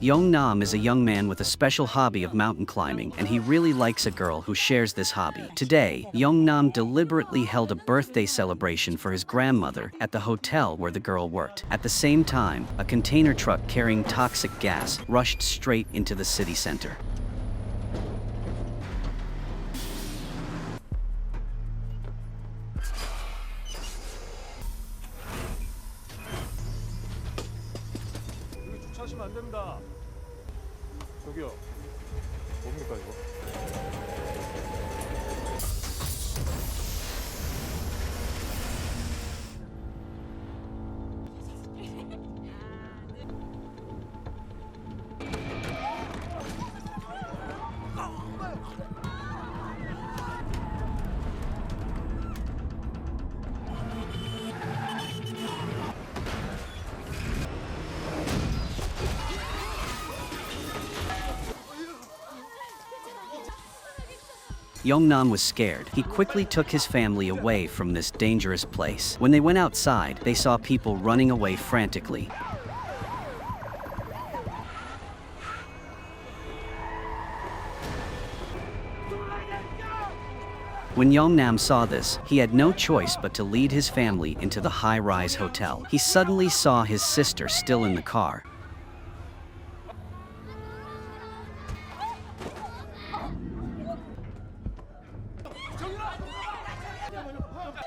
Nam is a young man with a special hobby of mountain climbing, and he really likes a girl who shares this hobby. Today, Nam deliberately held a birthday celebration for his grandmother at the hotel where the girl worked. At the same time, a container truck carrying toxic gas rushed straight into the city center. 주차하시면 안 됩니다. 저기요. 뭡니까 이거? Nam was scared. He quickly took his family away from this dangerous place. When they went outside, they saw people running away frantically. When Nam saw this, he had no choice but to lead his family into the high-rise hotel. He suddenly saw his sister still in the car.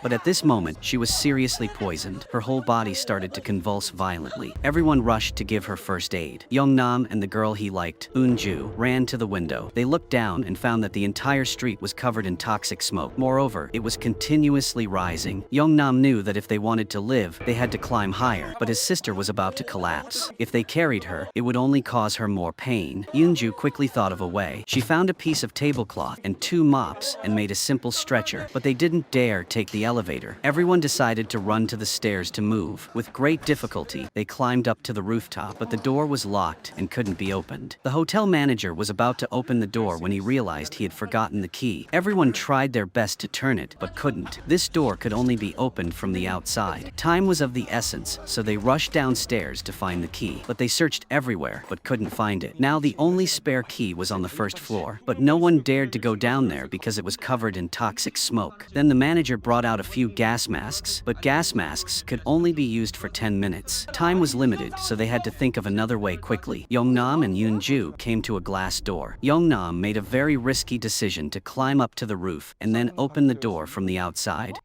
But at this moment, she was seriously poisoned. Her whole body started to convulse violently. Everyone rushed to give her first aid. Nam and the girl he liked, Eun-ju, ran to the window. They looked down and found that the entire street was covered in toxic smoke. Moreover, it was continuously rising. Nam knew that if they wanted to live, they had to climb higher, but his sister was about to collapse. If they carried her, it would only cause her more pain. Eun-ju quickly thought of a way. She found a piece of tablecloth and 2 mops and made a simple stretcher, but they didn't dare take the elevator. Everyone decided to run to the stairs to move. With great difficulty, they climbed up to the rooftop, but the door was locked and couldn't be opened. The hotel manager was about to open the door when he realized he had forgotten the key. Everyone tried their best to turn it, but couldn't. This door could only be opened from the outside. Time was of the essence, so they rushed downstairs to find the key, but they searched everywhere, but couldn't find it. Now the only spare key was on the first floor, but no one dared to go down there because it was covered in toxic smoke. Then the manager brought out a few gas masks, but gas masks could only be used for 10 minutes. Time was limited, so they had to think of another way quickly. Nam and Eun-ju came to a glass door. Nam made a very risky decision to climb up to the roof and then open the door from the outside.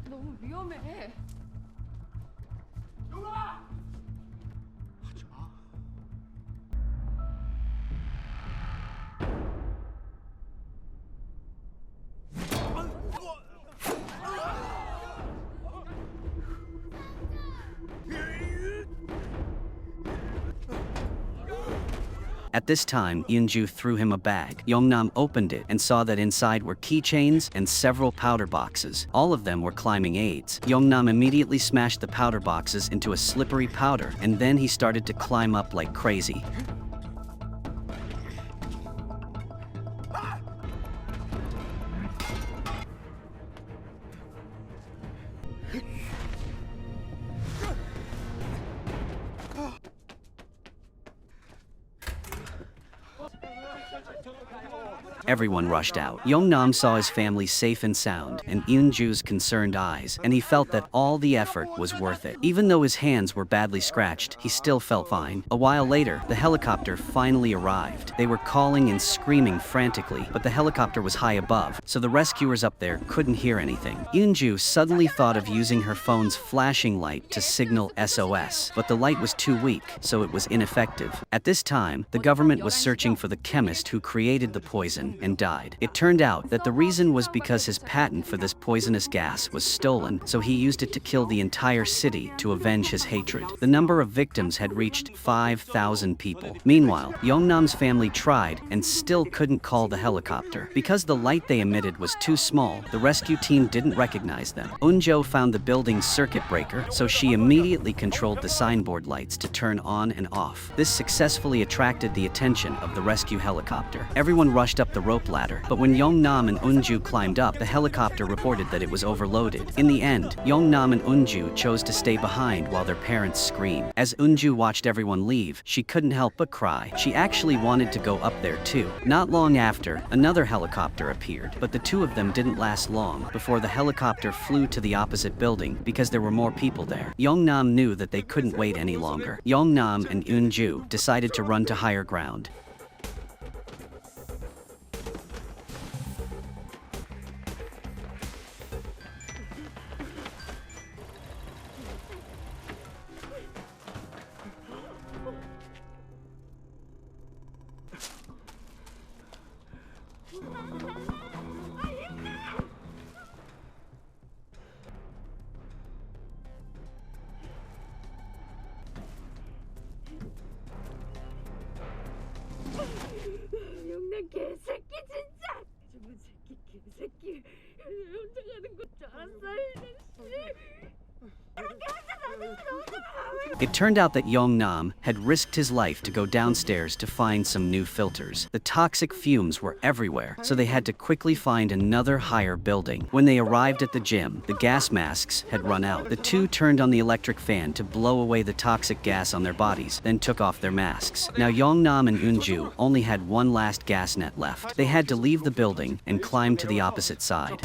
너무 위험해. At this time, Eun-ju threw him a bag. Nam opened it and saw that inside were keychains and several powder boxes. All of them were climbing aids. Nam immediately smashed the powder boxes into a slippery powder, and then he started to climb up like crazy. Everyone rushed out. Nam saw his family safe and sound, and Eun-ju's concerned eyes, and he felt that all the effort was worth it. Even though his hands were badly scratched, he still felt fine. A while later, the helicopter finally arrived. They were calling and screaming frantically, but the helicopter was high above, so the rescuers up there couldn't hear anything. Eun-ju suddenly thought of using her phone's flashing light to signal SOS, but the light was too weak, so it was ineffective. At this time, the government was searching for the chemist who created the poison and died. It turned out that the reason was because his patent for this poisonous gas was stolen, so he used it to kill the entire city to avenge his hatred. The number of victims had reached 5,000 people. Meanwhile, Nam's family tried and still couldn't call the helicopter. Because the light they emitted was too small, the rescue team didn't recognize them. Eun-jo found the building's circuit breaker, so she immediately controlled the signboard lights to turn on and off. This successfully attracted the attention of the rescue helicopter. Everyone rushed up the rope ladder. But when Yeongnam and Eunju climbed up, the helicopter reported that it was overloaded. In the end, Yeongnam and Eunju chose to stay behind while their parents screamed. As Eunju watched everyone leave, she couldn't help but cry. She actually wanted to go up there too. Not long after, another helicopter appeared, but the two of them didn't last long before the helicopter flew to the opposite building because there were more people there. Yeongnam knew that they couldn't wait any longer. Yeongnam and Eunju decided to run to higher ground. 영란 개새끼 진짜. 저번 새끼 개새끼. 혼자 가는 거 줄 알았어 이 자식. It turned out that Yeongnam had risked his life to go downstairs to find some new filters. The toxic fumes were everywhere, so they had to quickly find another higher building. When they arrived at the gym, the gas masks had run out. The two turned on the electric fan to blow away the toxic gas on their bodies, then took off their masks. Now Yeongnam and Eunju only had one last gas net left. They had to leave the building and climb to the opposite side.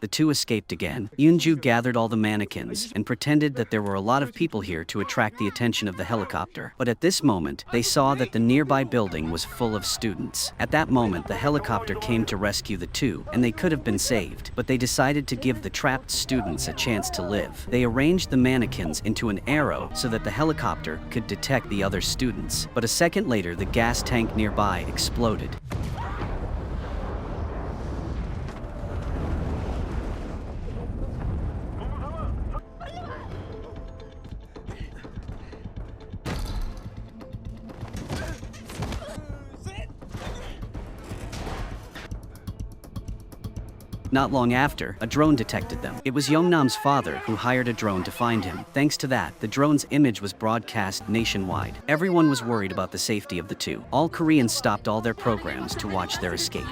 The two escaped again. Eunju gathered all the mannequins and pretended that there were a lot of people here to attract the attention of the helicopter. But at this moment, they saw that the nearby building was full of students. At that moment, the helicopter came to rescue the two, and they could have been saved. But they decided to give the trapped students a chance to live. They arranged the mannequins into an arrow so that the helicopter could detect the other students. But a second later, the gas tank nearby exploded. Not long after, a drone detected them. It was Yeongnam's father who hired a drone to find him. Thanks to that, the drone's image was broadcast nationwide. Everyone was worried about the safety of the two. All Koreans stopped all their programs to watch their escape.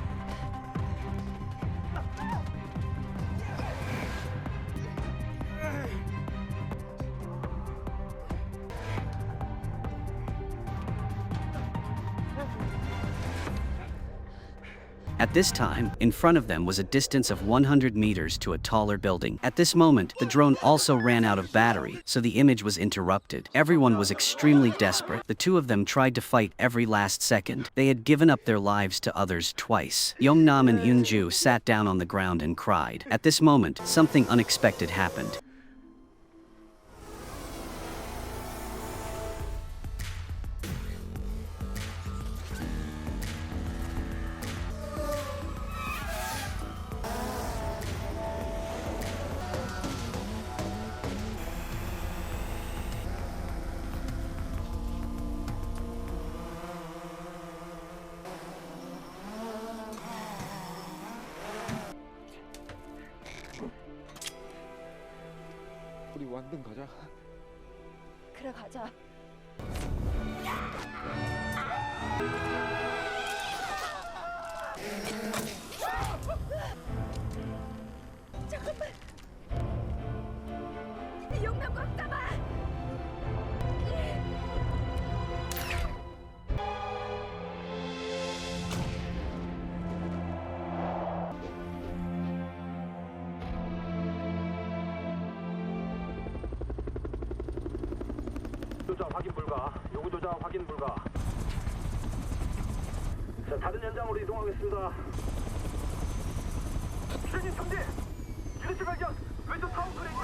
At this time, in front of them was a distance of 100 meters to a taller building. At this moment, the drone also ran out of battery, so the image was interrupted. Everyone was extremely desperate. The two of them tried to fight every last second. They had given up their lives to others twice. Yeongnam and Eunju sat down on the ground and cried. At this moment, something unexpected happened. 우리 완등 가자. 그래 가자. 잠깐만. 영남 꽉 잡아. 조작 확인 불가. 요구 조작 확인 불가. 자, 다른 현장으로 이동하겠습니다. 유닛 정지! 유닛 발견! 왼쪽 타워 브레이크!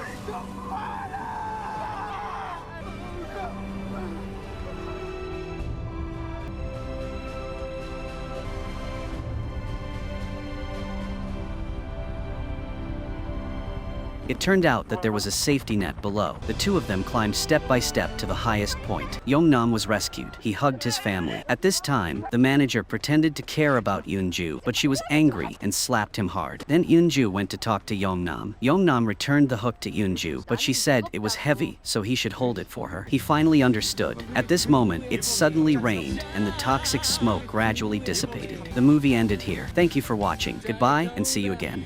It turned out that there was a safety net below. The two of them climbed step by step to the highest point. Young-nam was rescued. He hugged his family. At this time, the manager pretended to care about Yoon-ju, but she was angry and slapped him hard. Then Yoon-ju went to talk to Young-nam. Young-nam returned the hook to Yoon-ju, but she said it was heavy, so he should hold it for her. He finally understood. At this moment, it suddenly rained, and the toxic smoke gradually dissipated. The movie ended here. Thank you for watching. Goodbye, and see you again.